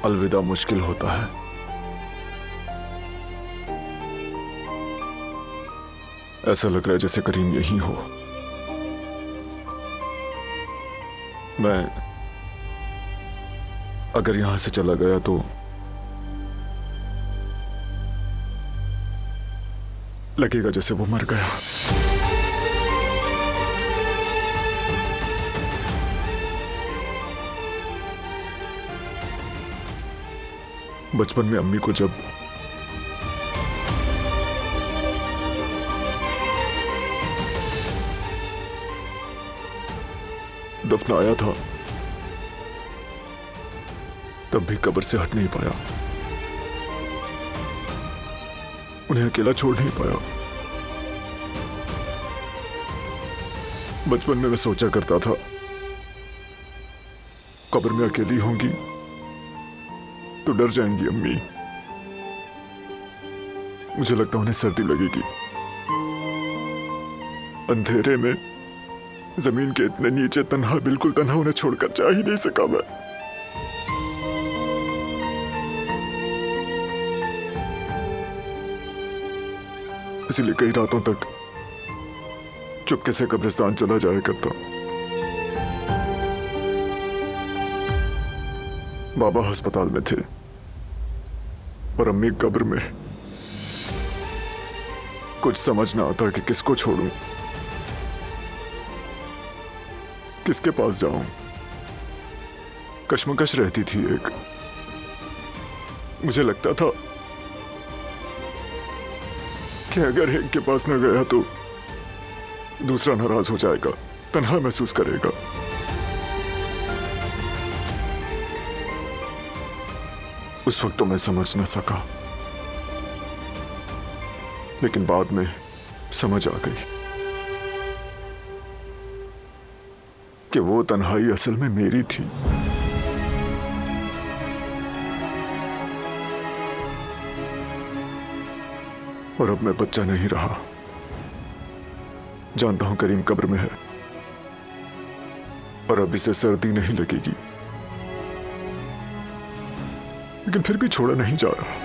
अलविदा मुश्किल होता है। ऐसा लग रहा है जैसे करीम यहीं हो। मैं अगर यहां से चला गया तो लगेगा जैसे वो मर गया। बचपन में अम्मी को जब दफनाया था तब भी कब्र से हट नहीं पाया, उन्हें अकेला छोड़ नहीं पाया। बचपन में मैं सोचा करता था कब्र में अकेली होंगी तो डर जाएंगी अम्मी, मुझे लगता उन्हें सर्दी लगेगी। अंधेरे में जमीन के इतने नीचे तन्हा, बिल्कुल तन्हा उन्हें छोड़कर जा ही नहीं सका मैं। इसलिए कई रातों तक चुपके से कब्रिस्तान चला जाया करता। बाबा अस्पताल में थे और अम्मी कब्र में। कुछ समझ ना आता कि किसको छोड़ूं, किसके पास जाऊं। कश्मकश रहती थी एक। मुझे लगता था कि अगर एक के पास न गया तो दूसरा नाराज हो जाएगा, तन्हा महसूस करेगा। उस वक्त तो मैं समझ न सका, लेकिन बाद में समझ आ गई कि वो तन्हाई असल में मेरी थी। और अब मैं बच्चा नहीं रहा। जानता हूं करीम कब्र में है और अब इसे सर्दी नहीं लगेगी, लेकिन फिर भी छोड़ा नहीं जा रहा।